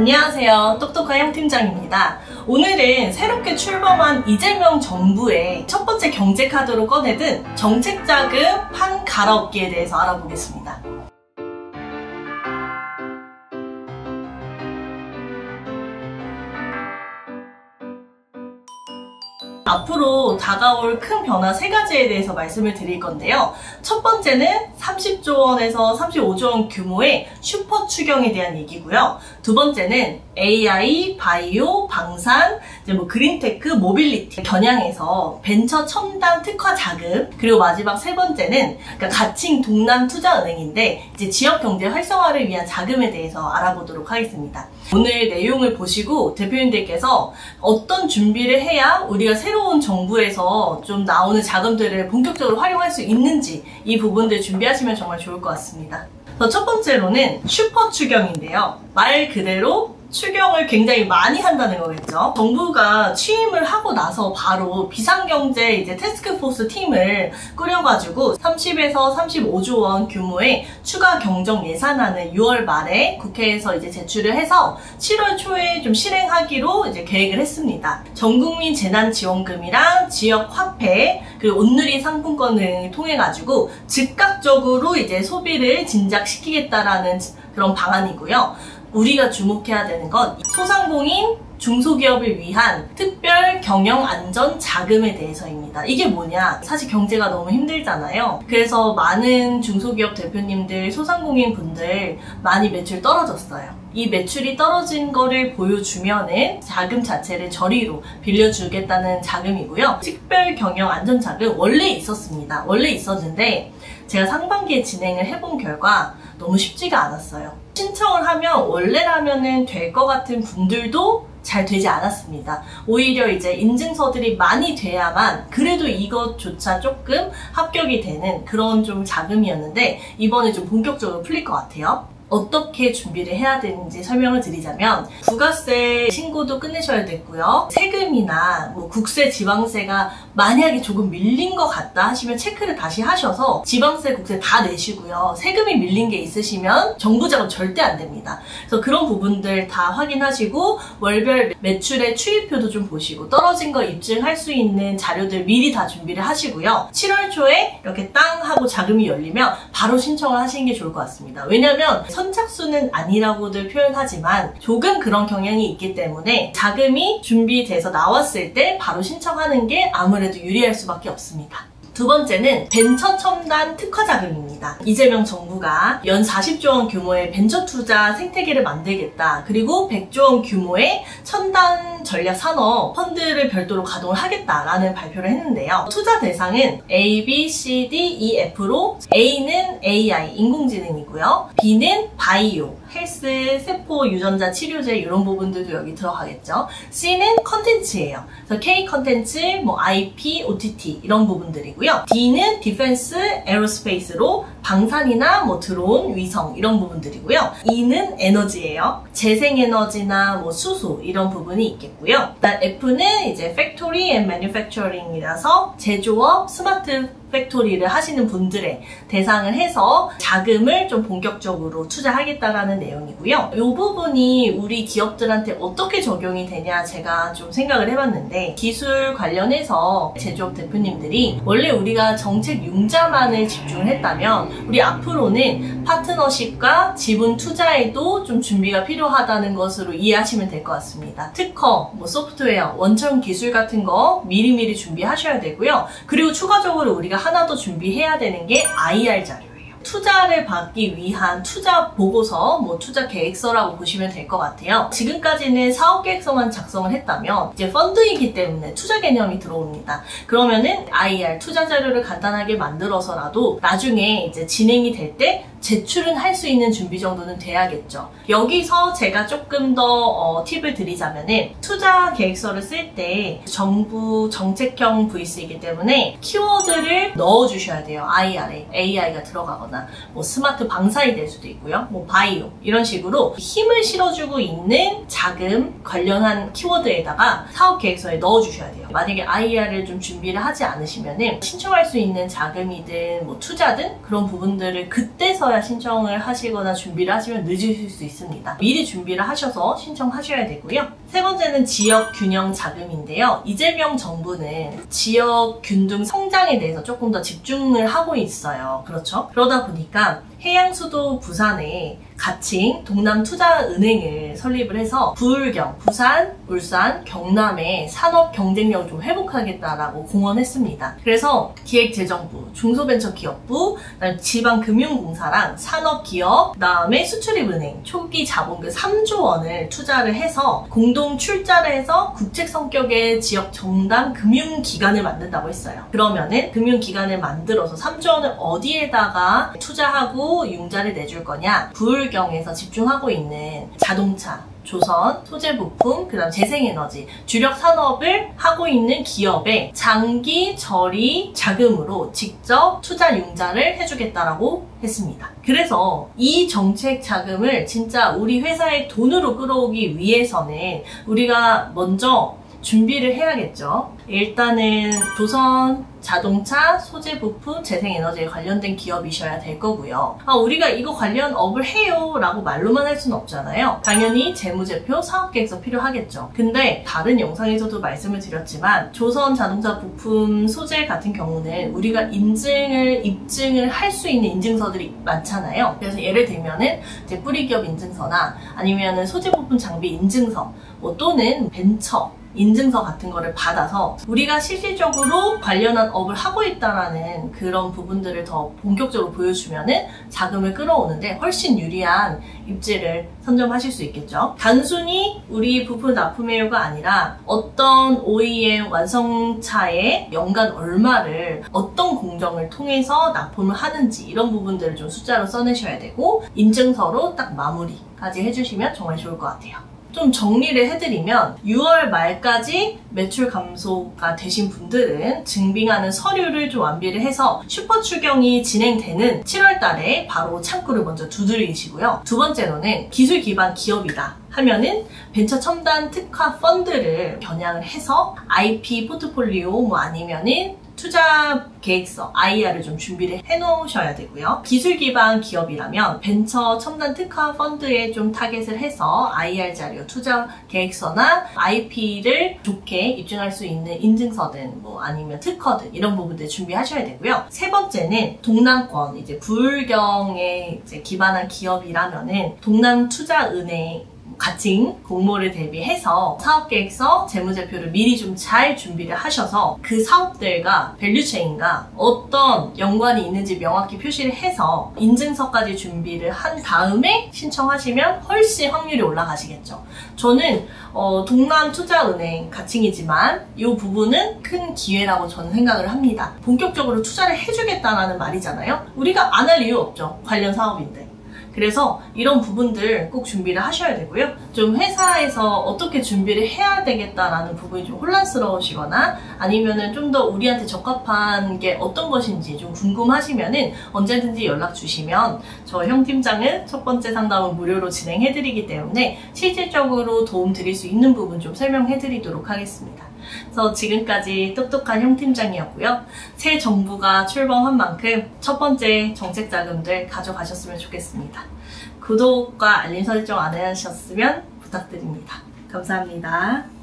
안녕하세요. 똑똑한 형팀장입니다. 오늘은 새롭게 출범한 이재명 정부의 첫 번째 경제카드로 꺼내든 정책자금 판 갈아엎기에 대해서 알아보겠습니다. 앞으로 다가올 큰 변화 3가지에 대해서 말씀을 드릴 건데요. 첫 번째는 30조 원에서 35조 원 규모의 슈퍼 추경에 대한 얘기고요. 두 번째는 AI, 바이오, 방산, 그린테크, 모빌리티 겨냥해서 벤처 첨단 특화 자금, 그리고 마지막 세 번째는 가칭 동남투자은행인데 이제 지역 경제 활성화를 위한 자금에 대해서 알아보도록 하겠습니다. 오늘 내용을 보시고 대표님들께서 어떤 준비를 해야 우리가 새로운 정부에서 좀 나오는 자금들을 본격적으로 활용할 수 있는지 이 부분들 준비하시면 정말 좋을 것 같습니다. 첫 번째로는 슈퍼 추경인데요. 말 그대로 추경을 굉장히 많이 한다는 거겠죠. 정부가 취임을 하고 나서 바로 비상경제 이제 태스크포스 팀을 꾸려가지고 30에서 35조 원 규모의 추가 경정 예산안을 6월 말에 국회에서 이제 제출을 해서 7월 초에 좀 실행하기로 이제 계획을 했습니다. 전국민 재난지원금이랑 지역 화폐 그리고 온누리 상품권 등을 통해 가지고 즉각적으로 이제 소비를 진작시키겠다라는 그런 방안이고요. 우리가 주목해야 되는 건 소상공인, 중소기업을 위한 특별 경영 안전 자금에 대해서입니다. 이게 뭐냐? 사실 경제가 너무 힘들잖아요. 그래서 많은 중소기업 대표님들, 소상공인 분들 많이 매출 떨어졌어요. 이 매출이 떨어진 거를 보여주면은 자금 자체를 저리로 빌려주겠다는 자금이고요. 특별 경영 안전 자금 원래 있었습니다. 원래 있었는데 제가 상반기에 진행을 해본 결과 너무 쉽지가 않았어요. 신청을 하면 원래라면은 될 것 같은 분들도 잘 되지 않았습니다. 오히려 이제 인증서들이 많이 돼야만 그래도 이것조차 조금 합격이 되는 그런 좀 자금이었는데 이번에 좀 본격적으로 풀릴 것 같아요. 어떻게 준비를 해야 되는지 설명을 드리자면 부가세 신고도 끝내셔야 됐고요. 세금이나 국세, 지방세가 만약에 조금 밀린 것 같다 하시면 체크를 다시 하셔서 지방세, 국세 다 내시고요. 세금이 밀린 게 있으시면 정부 자금 절대 안 됩니다. 그래서 그런 부분들 다 확인하시고 월별 매출의 추이표도 좀 보시고 떨어진 거 입증할 수 있는 자료들 미리 다 준비를 하시고요. 7월 초에 이렇게 땅 하고 자금이 열리면 바로 신청을 하시는 게 좋을 것 같습니다. 왜냐면 선착순은 아니라고들 표현하지만 조금 그런 경향이 있기 때문에 자금이 준비돼서 나왔을 때 바로 신청하는 게 아무래도 유리할 수밖에 없습니다. 두 번째는 벤처 첨단 특화 자금입니다. 이재명 정부가 연 40조 원 규모의 벤처 투자 생태계를 만들겠다. 그리고 100조 원 규모의 첨단 전략 산업 펀드를 별도로 가동을 하겠다라는 발표를 했는데요. 투자 대상은 A, B, C, D, E, F로 A는 AI, 인공지능이고요. B는 바이오, 헬스, 세포, 유전자, 치료제 이런 부분들도 여기 들어가겠죠. C는 컨텐츠예요. 그래서 K 컨텐츠, IP, OTT 이런 부분들이고요. D는 디펜스, 에어로스페이스로 방산이나 드론, 위성 이런 부분들이고요. E는 에너지예요. 재생에너지나 수소 이런 부분이 있겠고요. F는 이제 팩토리 앤 매뉴팩처링이라서 제조업, 스마트 팩토리를 하시는 분들의 대상을 해서 자금을 좀 본격적으로 투자하겠다라는 내용이고요. 이 부분이 우리 기업들한테 어떻게 적용이 되냐 제가 좀 생각을 해봤는데 기술 관련해서 제조업 대표님들이 원래 우리가 정책 융자만을 집중을 했다면 우리 앞으로는 파트너십과 지분 투자에도 좀 준비가 필요하다는 것으로 이해하시면 될 것 같습니다. 특허, 소프트웨어, 원천 기술 같은 거 미리미리 준비하셔야 되고요. 그리고 추가적으로 우리가 하나 더 준비해야 되는 게 IR 자료예요. 투자를 받기 위한 투자 보고서, 투자 계획서라고 보시면 될 것 같아요. 지금까지는 사업 계획서만 작성을 했다면 이제 펀드이기 때문에 투자 개념이 들어옵니다. 그러면은 IR 투자 자료를 간단하게 만들어서라도 나중에 이제 진행이 될 때 제출은 할 수 있는 준비 정도는 돼야겠죠. 여기서 제가 조금 더 팁을 드리자면은 투자 계획서를 쓸 때 정부 정책형 VC이기 때문에 키워드를 넣어주셔야 돼요. IR에 AI가 들어가거나 스마트 방사이 될 수도 있고요. 바이오 이런 식으로 힘을 실어주고 있는 자금 관련한 키워드에다가 사업 계획서에 넣어주셔야 돼요. 만약에 IR을 좀 준비를 하지 않으시면은 신청할 수 있는 자금이든 투자든 그런 부분들을 그때서 하고서야 신청을 하시거나 준비를 하시면 늦으실 수 있습니다. 미리 준비를 하셔서 신청하셔야 되고요. 세 번째는 지역 균형 자금인데요. 이재명 정부는 지역 균등 성장에 대해서 조금 더 집중을 하고 있어요. 그렇죠? 그러다 보니까 해양수도 부산에 가칭 동남투자은행을 설립을 해서 부울경, 부산, 울산, 경남의 산업 경쟁력을 좀 회복하겠다라고 공언했습니다. 그래서 기획재정부, 중소벤처기업부, 지방금융공사랑 산업기업, 그다음에 수출입은행, 초기 자본금 3조 원을 투자를 해서 공동 출자를 해서 국책 성격의 지역 정당 금융기관을 만든다고 했어요. 그러면은 금융기관을 만들어서 3조 원을 어디에다가 투자하고 융자를 내줄 거냐? 부울경에서 집중하고 있는 자동차, 조선, 소재부품, 그 다음 재생에너지, 주력 산업을 하고 있는 기업에 장기 저리 자금으로 직접 투자 융자를 해주겠다라고 했습니다. 그래서 이 정책 자금을 진짜 우리 회사의 돈으로 끌어오기 위해서는 우리가 먼저 준비를 해야겠죠. 일단은 조선, 자동차, 소재부품, 재생에너지에 관련된 기업이셔야 될 거고요. 우리가 이거 관련 업을 해요 라고 말로만 할 수는 없잖아요. 당연히 재무제표, 사업계획서 필요하겠죠. 근데 다른 영상에서도 말씀을 드렸지만 조선, 자동차, 부품, 소재 같은 경우는 우리가 입증을 할 수 있는 인증서들이 많잖아요. 그래서 예를 들면은 이제 뿌리기업 인증서나 아니면은 소재부품 장비 인증서, 또는 벤처 인증서 같은 거를 받아서 우리가 실질적으로 관련한 업을 하고 있다라는 그런 부분들을 더 본격적으로 보여주면은 자금을 끌어오는데 훨씬 유리한 입지를 선점하실 수 있겠죠. 단순히 우리 부품 납품해요가 아니라 어떤 OEM 완성차에 연간 얼마를 어떤 공정을 통해서 납품을 하는지 이런 부분들을 좀 숫자로 써내셔야 되고 인증서로 딱 마무리까지 해주시면 정말 좋을 것 같아요. 좀 정리를 해드리면 6월 말까지 매출 감소가 되신 분들은 증빙하는 서류를 좀 완비를 해서 슈퍼 추경이 진행되는 7월 달에 바로 창구를 먼저 두드리시고요. 두 번째로는 기술 기반 기업이다 하면은 벤처 첨단 특화 펀드를 겨냥을 해서 IP 포트폴리오 아니면은 투자 계획서, IR을 좀 준비를 해놓으셔야 되고요. 기술 기반 기업이라면 벤처 첨단 특화 펀드에 좀 타겟을 해서 IR 자료, 투자 계획서나 IP를 좋게 입증할 수 있는 인증서든 아니면 특허든 이런 부분들 준비하셔야 되고요. 세 번째는 동남권, 이제 부울경에 이제 기반한 기업이라면은 동남투자은행 가칭 공모를 대비해서 사업계획서, 재무제표를 미리 좀 잘 준비를 하셔서 그 사업들과 밸류체인과 어떤 연관이 있는지 명확히 표시를 해서 인증서까지 준비를 한 다음에 신청하시면 훨씬 확률이 올라가시겠죠. 저는 동남투자은행 가칭이지만 이 부분은 큰 기회라고 저는 생각을 합니다. 본격적으로 투자를 해주겠다는 말이잖아요. 우리가 안 할 이유 없죠. 관련 사업인데. 그래서 이런 부분들 꼭 준비를 하셔야 되고요. 좀 회사에서 어떻게 준비를 해야 되겠다라는 부분이 좀 혼란스러우시거나 아니면은 좀 더 우리한테 적합한 게 어떤 것인지 좀 궁금하시면은 언제든지 연락 주시면 저 형 팀장은 첫 번째 상담은 무료로 진행해드리기 때문에 실질적으로 도움 드릴 수 있는 부분 좀 설명해드리도록 하겠습니다. 그래서 지금까지 똑똑한 형 팀장이었고요. 새 정부가 출범한 만큼 첫 번째 정책 자금들 가져가셨으면 좋겠습니다. 구독과 알림 설정 안 하셨으면 부탁드립니다. 감사합니다.